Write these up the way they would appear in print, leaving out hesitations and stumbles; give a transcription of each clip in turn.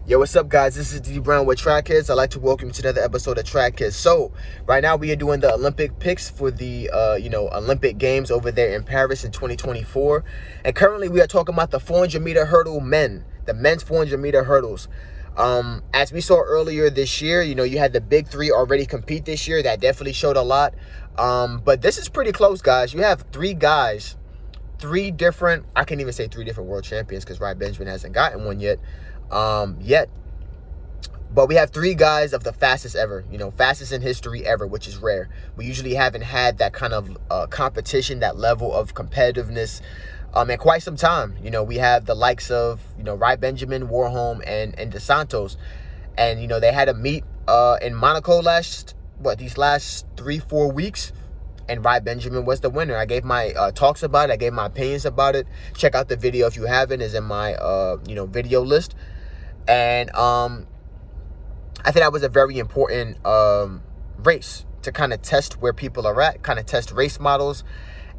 Yo, what's up, guys? This is D Brown with Track Kids. I'd like to welcome you to another episode of Track Kids. So, right now we are doing the Olympic picks for the, Olympic Games over there in Paris in 2024. And currently we are talking about the 400-meter hurdle men, the men's 400-meter hurdles. As we saw earlier this year, you had the big three already compete this year. That definitely showed a lot. But this is pretty close, guys. You have three guys, I can't even say three different world champions because Ryan Benjamin hasn't gotten one yet. But we have three guys of the fastest ever, fastest in history ever, which is rare. We usually haven't had that kind of competition, that level of competitiveness in quite some time. We have the likes of, Ryan Benjamin, Warholm, and Dos Santos. And, they had a meet in Monaco these last 3-4 weeks. And Ryan Benjamin was the winner. I gave my talks about it. I gave my opinions about it. Check out the video if you haven't. It's in my, video list. And I think that was a very important race to kind of test where people are at, kind of test race models.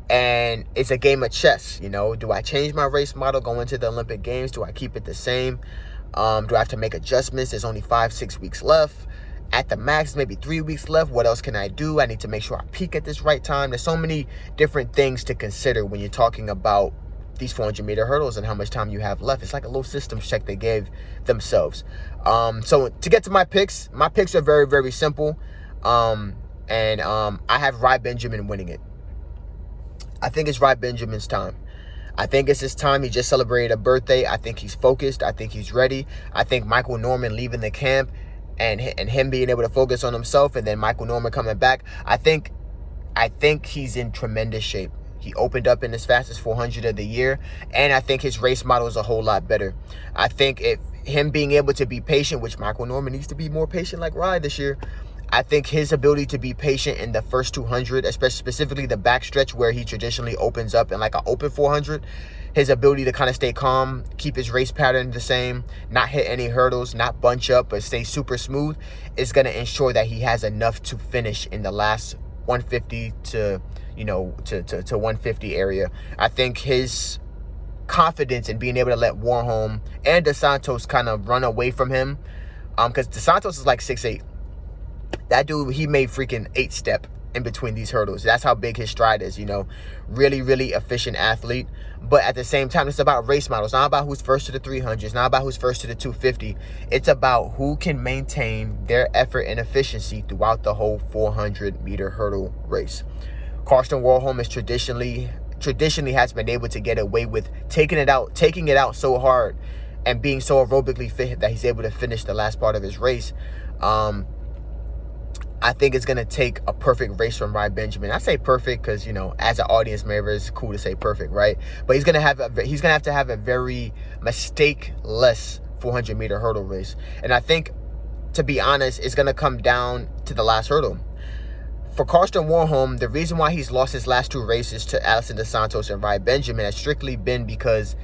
And it's a game of chess, Do I change my race model going into the Olympic Games? Do I keep it the same? Do I have to make adjustments? There's only 5-6 weeks left. At the max, maybe 3 weeks left. What else can I do? I need to make sure I peak at this right time. There's so many different things to consider when you're talking about these 400-meter hurdles and how much time you have left. It's like a little systems check they gave themselves. So to get to my picks are very, very simple. I have Ryan Benjamin winning it. I think it's Ryan Benjamin's time. I think it's his time. He just celebrated a birthday. I think he's focused. I think he's ready. I think Michael Norman leaving the camp and him being able to focus on himself, and then Michael Norman coming back, I think he's in tremendous shape. He opened up in his fastest 400 of the year, and I think his race model is a whole lot better. I think if him being able to be patient, which Michael Norman needs to be more patient like Ryan this year, I think his ability to be patient in the first 200, especially specifically the backstretch where he traditionally opens up in like an open 400, his ability to kind of stay calm, keep his race pattern the same, not hit any hurdles, not bunch up, but stay super smooth, is going to ensure that he has enough to finish in the last 150 to 150 area. I think his confidence in being able to let Warholm and Dos Santos kind of run away from him, because Dos Santos is like 6'8". That dude, he made freaking 8-step in between these hurdles. That's how big his stride is, Really, really efficient athlete. But at the same time, it's about race models. It's not about who's first to the 300. It's not about who's first to the 250. It's about who can maintain their effort and efficiency throughout the whole 400-meter hurdle race. Karsten Warholm is traditionally has been able to get away with taking it out so hard and being so aerobically fit that he's able to finish the last part of his race. I think it's going to take a perfect race from Ryan Benjamin. I say perfect because, as an audience member, it's cool to say perfect, right? But he's going to have to have a very mistake-less 400-meter hurdle race. And I think, to be honest, it's going to come down to the last hurdle. For Karsten Warholm, the reason why he's lost his last two races to Alison Dos Santos and Ryan Benjamin has strictly been because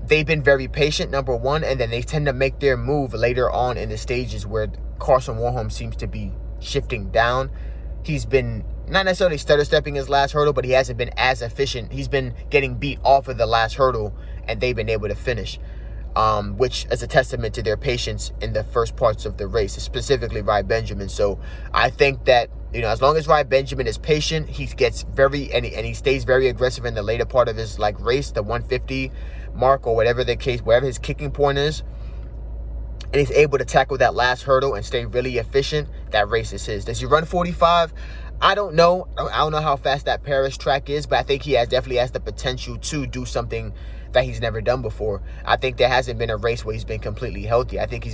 they've been very patient, number one, and then they tend to make their move later on in the stages where Karsten Warholm seems to be shifting down. He's been not necessarily stutter-stepping his last hurdle, but he hasn't been as efficient. He's been getting beat off of the last hurdle, and they've been able to finish, which is a testament to their patience in the first parts of the race, specifically Ryan Benjamin. So I think that, as long as Ryan Benjamin is patient, he gets he stays very aggressive in the later part of his race, the 150 mark or whatever the case, wherever his kicking point is, and he's able to tackle that last hurdle and stay really efficient, that race is his. Does he run 45? I don't know. I don't know how fast that Paris track is, but I think he definitely has the potential to do something that he's never done before. I think there hasn't been a race where he's been completely healthy. I think he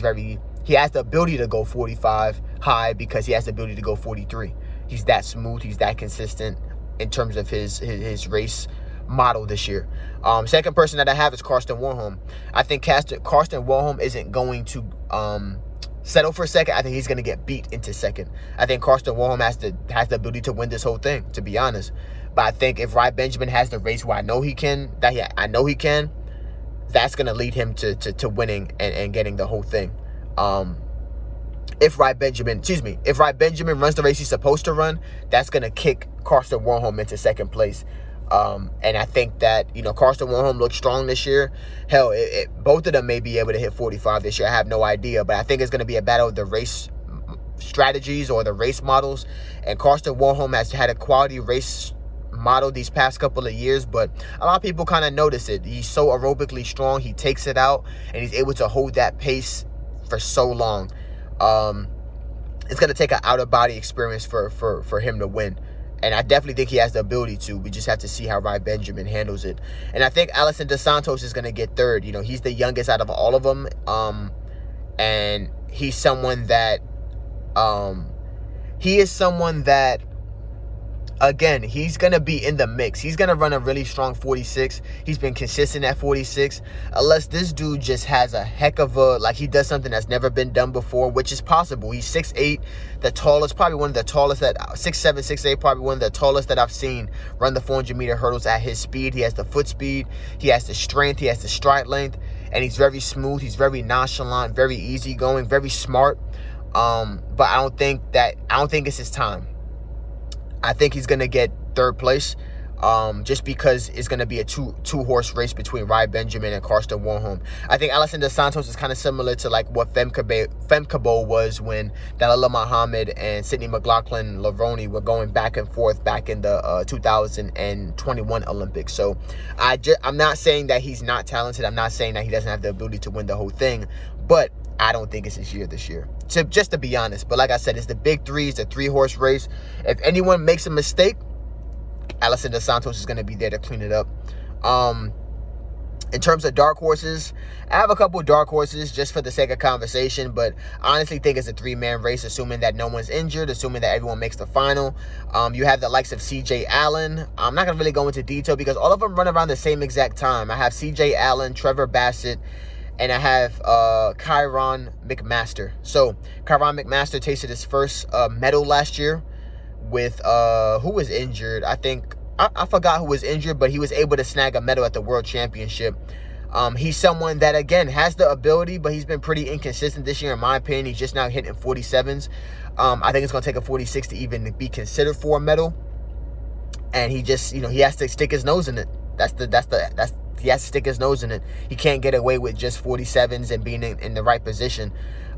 has the ability to go 45 high because he has the ability to go 43. He's that smooth. He's that consistent in terms of his race model this year. Second person that I have is Karsten Warholm. I think Karsten Warholm isn't going to settle for second. I think he's going to get beat into second. I think Karsten Warholm has the ability to win this whole thing, to be honest. But I think if Ryan Benjamin has the race where I know he can, that's going to lead him to winning and getting the whole thing. If Ryan Benjamin runs the race he's supposed to run, that's going to kick Karsten Warholm into second place. And I think that, Karsten Warholm looks strong this year. Hell, both of them may be able to hit 45 this year. I have no idea. But I think it's going to be a battle of the race strategies or the race models. And Karsten Warholm has had a quality race model these past couple of years, but a lot of people kind of notice it. He's so aerobically strong. He takes it out, and he's able to hold that pace for so long. It's going to take an out-of-body experience for him to win. And I definitely think he has the ability to. We just have to see how Rai Benjamin handles it. And I think Alisson dos Santos is going to get third. He's the youngest out of all of them. And he's someone that, again, he's going to be in the mix. He's going to run a really strong 46. He's been consistent at 46. Unless this dude just has a heck of he does something that's never been done before, which is possible. He's 6'8", the tallest, probably one of the tallest 6'7", 6'8", probably one of the tallest that I've seen run the 400-meter hurdles at his speed. He has the foot speed. He has the strength. He has the stride length. And he's very smooth. He's very nonchalant, very easygoing, very smart. But I don't think it's his time. I think he's going to get third place just because it's going to be a two-horse race between Rai Benjamin and Karsten Warholm. I think Alisson dos Santos is kind of similar to what Femcabo was when Dalilah Muhammad and Sydney McLaughlin-Levrone were going back and forth back in the 2021 Olympics. So I'm not saying that he's not talented. I'm not saying that he doesn't have the ability to win the whole thing, but I don't think it's his year this year, just to be honest. But like I said, it's the big three. It's a three-horse race. If anyone makes a mistake, Alisson dos Santos is going to be there to clean it up. In terms of dark horses, I have a couple of dark horses just for the sake of conversation, but I honestly think it's a three-man race, assuming that no one's injured, assuming that everyone makes the final. You have the likes of C.J. Allen. I'm not going to really go into detail because all of them run around the same exact time. I have C.J. Allen, Trevor Bassett, and I have Kyron McMaster. So Kyron McMaster tasted his first medal last year with who was injured. I forgot who was injured, but he was able to snag a medal at the World Championship. He's someone that, again, has the ability, but he's been pretty inconsistent this year, in my opinion. He's just now hitting 47s. I think it's going to take a 46 to even be considered for a medal. And he just, he has to stick his nose in it. He has to stick his nose in it. He can't get away with just 47s and being in the right position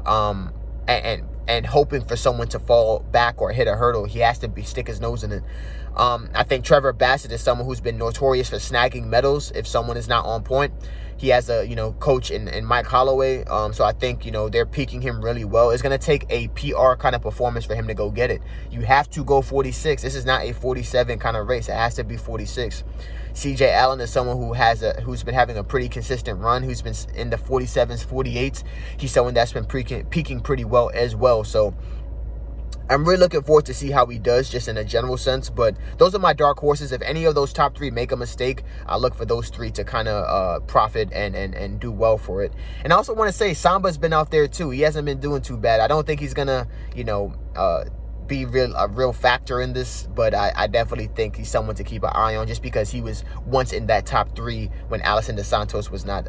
and hoping for someone to fall back or hit a hurdle. He has to stick his nose in it. I think Trevor Bassett is someone who's been notorious for snagging medals if someone is not on point. He has a, coach in Mike Holloway. So I think, they're peaking him really well. It's going to take a PR kind of performance for him to go get it. You have to go 46. This is not a 47 kind of race. It has to be 46. C.J. Allen is someone who's been having a pretty consistent run, who's been in the 47s, 48s. He's someone that's been peaking pretty well as well. So I'm really looking forward to see how he does just in a general sense. But those are my dark horses. If any of those top three make a mistake, I look for those three to kind of profit and do well for it. And I also want to say Samba's been out there too. He hasn't been doing too bad. I don't think he's going to, be a real factor in this, but I definitely think he's someone to keep an eye on just because he was once in that top three when Alisson dos Santos was not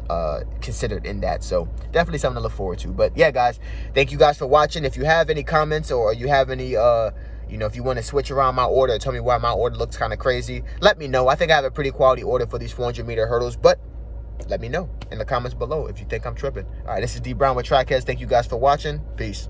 considered in that. So definitely something to look forward to. But yeah, guys, thank you guys for watching. If you have any comments or you have any if you want to switch around my order or tell me why my order looks kind of crazy, let me know. I think I have a pretty quality order for these 400-meter hurdles, but let me know in the comments below if you think I'm tripping. All right, this is D Brown with Trackheads. Thank you guys for watching. Peace.